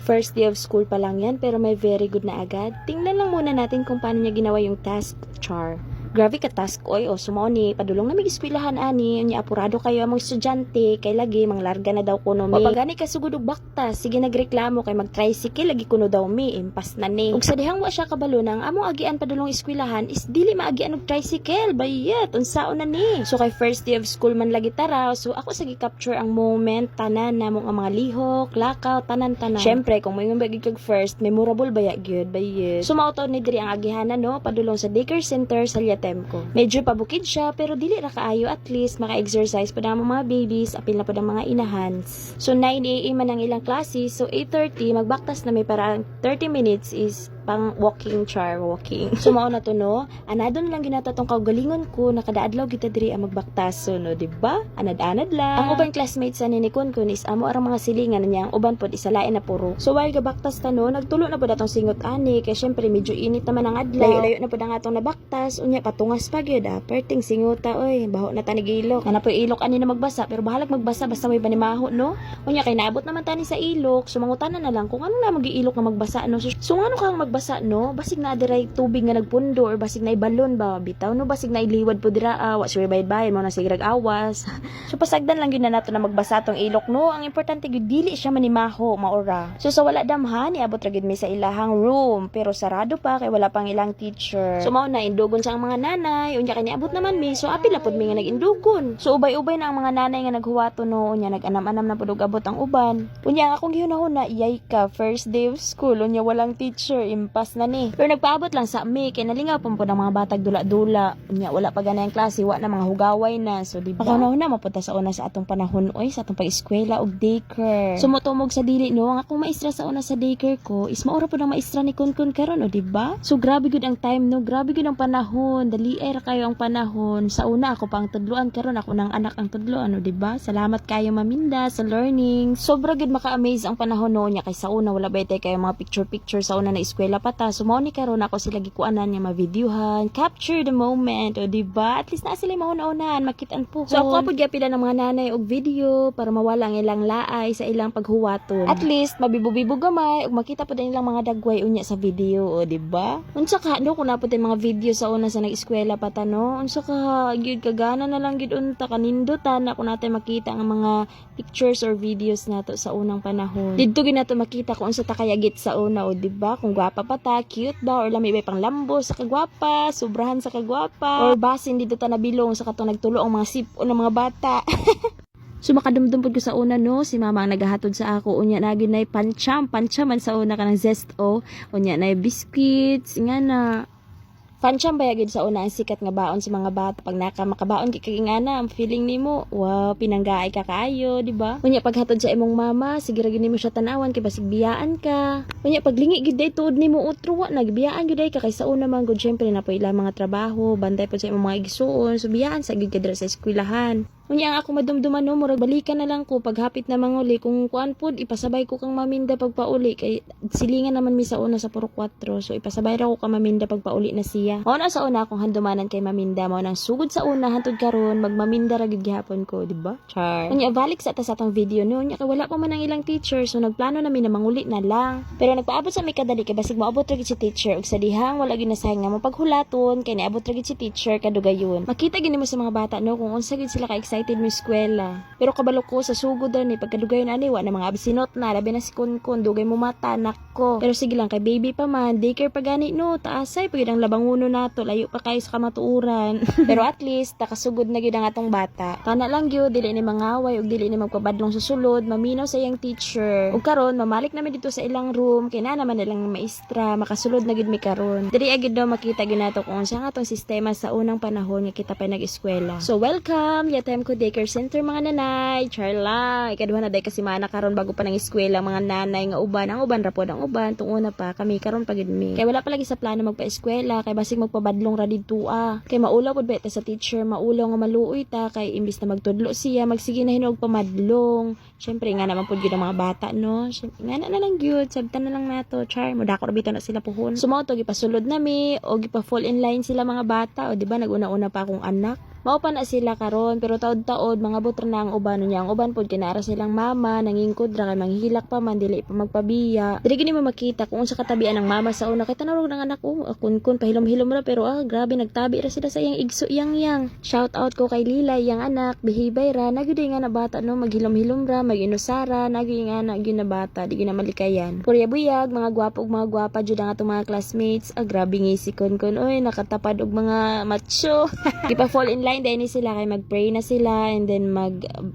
First day of school pa lang yan, pero may very good na agad. Tingnan lang muna natin kung paano niya ginawa yung task, Char. Grabe ka task, oy, o sumoni, padulong na may eskwelahan ani, unya apurado kayo among estudyante, kay lagi, manglarga na daw kuno mi. Pagani ka sugod og baktas, sige nagreklamo kay mag-tricycle, lagi kuno daw mi, impas na ni. Ug sa dihang wa siya kabalo nang among agian padulong eskwelahan, is dili maagian og tricycle, bayat, unsaon na ni. So kay first day of school man lagi taraw, so ako sige capture ang moment, tanan namong ang mga lihok, lakaw, tanan-tanan. Syempre, kung may ngumba kag first, memorable baya gyud, bayat. So mao ni diri ang agihanan no, padulong sa daycare center sa Temco. Medyo pabukid siya pero dili ra kaayo, at least maka-exercise pa ang mga babies, apil na pa ang mga inahans. So 9 AM man ang ilang klase, so 8:30 magbaktas na may parang 30 minutes is pang walking, Char, walking. So mao na to no, anadon lang ginatatong kaugalingon ko nakadaadlaw kita diri ang magbaktas, so no, diba? Anad-anad lang. Ang uban classmates sa ninikon ko is amo arang mga silingan niya, ang uban pod isalain na puro. So while gabaktas ta no, nagtulo na pod atong singot ani kay syempre medyo init naman ang adlaw. Layo-layo na pod ang atong nabaktas, unya patungas pa gyud perting singota oy, baho na ta ni ilok. Na po ilok ani na magbasa, pero bahalag magbasa basta may panimaho no. Unya kay naabot naman tani sa ilok, so mangutanan na lang kung ano na magiilok na magbasa no. So ano kang magbasa no, basig na diray tubig nga nagpundo or basig na balon ba bitaw no, basig na iliwad po dira wa siya bayad-bayad mo na sigrag awas. So pasagdan lang gyud na nato na magbasa tong ilok no, ang importante gyud dili siya manimaho maora. So sa wala damhan niabot ra gyud mi sa ilahang room, pero sarado pa kay wala pang ilang teacher. So mao na indugon sa ang mga nanay, unya kay niabot naman mi, so apil na pud mi nga nagindugon. So ubay-ubay na ang mga nanay nga naghuwato no, unya naganam-anam na pud og abot ang uban. Unya akong gihunahuna, iyay ka first day of school, unya walang teacher, impas na ni. Pero nagpaabot lang sa mi kay nalingaw pud ang mga batag dula-dula. Unya wala pa ganay ang klase, wa na mga hugaway na. So di ba? Ako na mapunta sa una sa atong panahon oy, sa atong pag-eskwela og daycare. Sumutumog sa dili no, ang akong maestra sa una sa daycare ko is maura pud ang maestra ni Kunkun karon o di ba? So grabe gud ang time no, grabe gud ang panahon, dali ay ra kayo ang panahon. Sa una ako pang tudloan karon ako nang anak ang tudloan o di ba? Salamat kayo Maminda sa learning. Sobra gud maka-amaze ang panahon no nya kay sa una wala ba tay kayo mga picture sa una na eskwela pa ta. So mao ni karon ako sila gikuanan nga ma-videohan, capture the moment o di ba? At least na sila mauna-unahan makitaan po. So ako pud gyapila ng mga nanay og video para mawala ang ilang laay sa ilang paghuwaton. At least mabibo-bibo gamay ug makita pud nilang mga dagway unya sa video o di ba? Unsa ka no kun napud mga video sa una sa nag-eskwela pa ta no? Unsa ka gyud kagana na lang gyud unta kanindutan ako natin makita ang mga pictures or videos nato sa unang panahon. Didto gyud nato makita kung unsa ta kayagit sa una o di ba? Kung gwapa pa ta, cute ba or lami bay pang lambo sa kagwapa, sobrahan sa kagwapa, or basin dito ta nabilong sa katong nagtulo ang mga sipon ng mga bata. So makadumdum pud ko sa una no, si mama ang nagahatod sa ako, unya na gyud nay panchaman sa una kanang zesto, unya nay biscuits nga na. Pancham bayagid sa una ang sikat nga baon sa mga bata. Pag makabaon kay nga ang feeling nimo, wow, pinanggaay ka kaayo, di ba? Unya paghatod sa imong mama, sige ra gyud nimo siya tan-awan kay basig biyaan ka. Unya paglingi gid day tuod nimo utro wa nagbiyaan gyud day ka kay sa una man gud syempre na po ilang mga trabaho, bantay po sa imong mga igsuon, so biyaan sa gyud kadra sa eskwelahan. Unya ang ako madumduman no, murag balikan na lang ko paghapit na manguli kung kuan pud ipasabay ko kang Maminda pagpauli kay silingan naman mi sa una sa puro 4, so ipasabay ra ko kang Maminda pagpauli na siya. Mao na sa una akong handumanan kay Maminda, mao nang sugod sa una hantud karon magmaminda ra gid gihapon ko, di ba? Char. Unya balik sa ta sa tong video no, nya kay wala pa man ang ilang teacher, so nagplano na mi na manguli na lang. Pero nagpaabot sa mi kadali kay basig moabot ra gid si teacher ug sa dihang wala gyud nasayang nga mapaghulaton kay niabot ra gid si teacher kadugayon. Makita gid nimo sa mga bata no kung unsa gid sila ka excited mo eskwela. Pero kabalo ko sa sugod ni pagkadugayon ani wa na mga absinot na, labi na si Kunkun dugay mo mata nako. Pero sige lang kay baby pa man, daycare pa gani no, taasay pagid ang labanguno nato, layo pa kayo sa kamatuuran. Pero at least nakasugod na gyud ang atong bata. Kana lang gyud dili ni mangaway ug dili ni magpabadlong sa sulod, maminaw sa iyang teacher. Ug karon mamalik namin dito sa ilang room kay na naman nilang maestra, makasulod na gyud mi karon. Diri agid daw makita gyud nato kung unsa nga atong sistema sa unang panahon nga kita pa nag-eskwela. So welcome, Temco Daycare Center mga nanay. Charla, ikaduha na day kasi mana karon bago pa nang eskwela mga nanay nga uban, ang uban ra pod ang uban tung una pa kami karon pagid mi. Kay wala pa lagi sa plano magpa-eskwela kay basig magpabadlong ra didto Kay maulaw pod beta sa teacher, maulaw nga maluoy ta kay imbis na magtudlo siya, magsige na hinog pamadlong. Syempre nga naman pod gyud ang mga bata no. Nga na lang gyud, sabtan na lang nato. Char, modako ra bitaw na sila puhon. Sumoto gipasulod nami o gipa fall in line sila mga bata o di ba naguna-una pa akong anak. Mao pa na sila karon pero taod-taod mga butra na ang uban niya. Ang uban pod kinara silang mama, nangingkod ra kay manghilak pa man dili pa magpabiya. Dili gini mo makita kung unsa katabian ng mama sa una kay tanawag ng anak kun pahilom-hilom ra pero grabe nagtabi ra sila sa iyang igso yang. Shout out ko kay Lilay yang anak, behibay ra nagud nga na bata no maghilom-hilom ra, mag-inusara, nagud nga na gyud na bata, di gyud na malikayan. Buyag, mga gwapo ug mga gwapa jud ang atong mga classmates. Grabe ngisi kon oy nakatapad og mga macho. Gipa fall in line dahil ni sila kay magpray na sila and then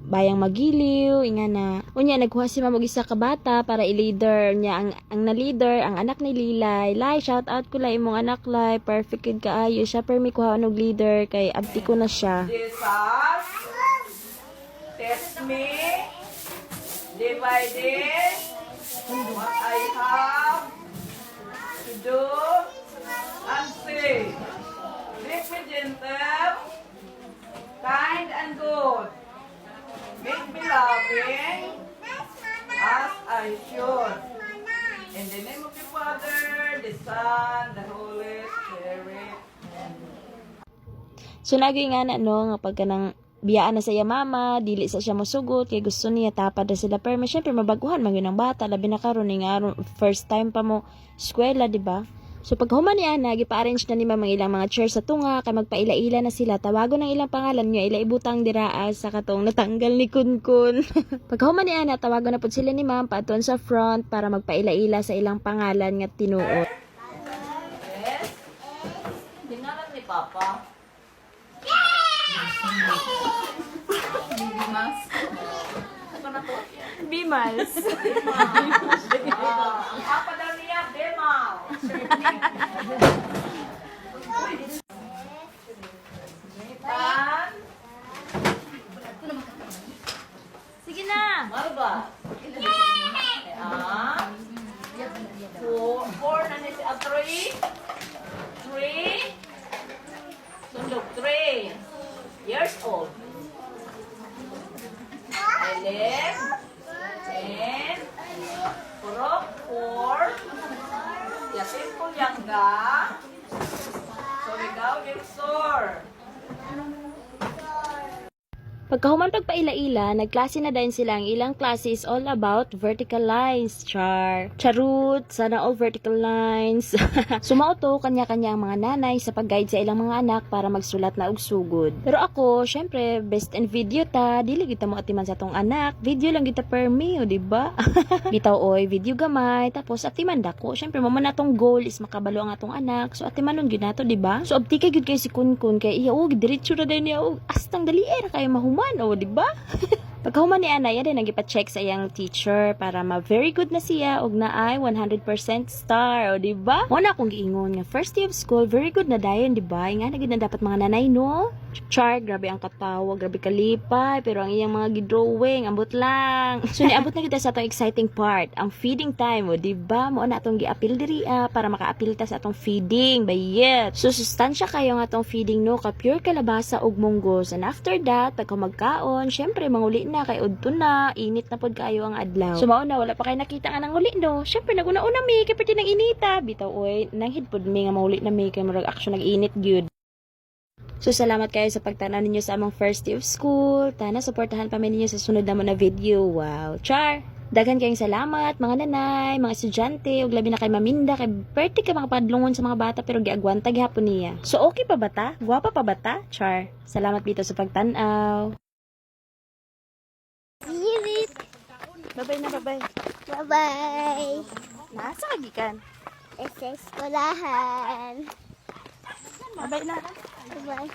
bayang magiliw inga na. Unya nagkuha si mama og isa ka bata para i-leader niya ang na-leader ang anak ni Lilay. Lay, shout out ko lay imong anak lay. Perfect kid kaayo siya per mi kuha og leader kay abti ko na siya. Jesus, test me, divided, what I have to do, and say, make me gentle, kind and good, make me loving, as I should. In the name of the Father, the Son, the Holy Spirit. So naging nga na no nga pagka nang biyaan na sa iya mama, dili sa siya mosugot kay gusto niya tapad na sila pero syempre mabaguhan man yun ang bata labi na karon nga first time pa mo eskwela, di ba? So pag human niya na gipa-arrange na ni mama ilang mga chair sa tunga kay magpaila-ila na sila tawagon ng ilang pangalan niya ila ibutang diraa sa katong natanggal ni Kunkun. Pag human niya na tawagon na pud sila ni ma'am paadton sa front para magpaila-ila sa ilang pangalan nga tinuot. Yes? Dinalan ni Papa. Bimas. Ano na to? Bimas. Ang papa daw niya, Demal. Pan. Sige na. Marba. Four na ni si three. Three. Sundog 3 years old. 11, 10, Purok 4, Yasin ko Yangga, Soligaw Gensor. Pagkahuman pagpaila-ila, nagklase na din sila. Ang ilang klase is all about vertical lines. Charot, sana all vertical lines. Sumao to kanya-kanya ang mga nanay sa pag-guide sa ilang mga anak para magsulat na og sugod. Pero ako, syempre, best in video ta, dili kita mo atiman sa tong anak. Video lang kita per me, o diba? Bitaw oy, video gamay, tapos atiman dako. Syempre, mo man atong goal is makabalo ang atong anak. So atimanon gyud nato, diba? So abti kay gyud kay si Kunkun kay iya diretso ra din niya astang dali era kay mahuman. O, diba? Pagkahuman ni Ana, yan din nagipa-check sa iyang teacher para ma-very good na siya og na ay 100% star. O, diba? Muna akong giingon nga first day of school, very good na dayon, diba? Nga na na dapat mga nanay, no? Char, grabe ang katawa, grabe kalipay, pero ang iyang mga gidrawing, ambot lang. So, niabot na kita sa atong exciting part, ang feeding time, o, diba? Muna atong giapil diri para maka-apil ta sa atong feeding, bayet. So, sustansya kayo nga atong feeding, no? Ka-pure kalabasa og munggos. And after that, pagka magkaon, syempre, manguli na kay udto na init na pod kayo ang adlaw. So mao na wala pa kay nakita nga nang uli no. Syempre naguna-una mi kay pati nang inita bitaw oy nanghid pod mi nga mauli na mi kay murag action nag-init gyud. So salamat kayo sa pagtanaw ninyo sa among first day of school. Tana suportahan pa mi ninyo sa sunod namo na video. Wow, char. Daghan kayong salamat mga nanay, mga estudyante, ug labi na kay Maminda kay perti ka makapadlungon sa mga bata pero giagwanta gihapon niya. So okay pa ba ta? Gwapa pa ba ta? Char. Salamat dito sa pagtan-aw. Bye-bye na, bye-bye. Bye-bye. Nasa kagikan? Sa eskolahan. Bye-bye na. Bye-bye.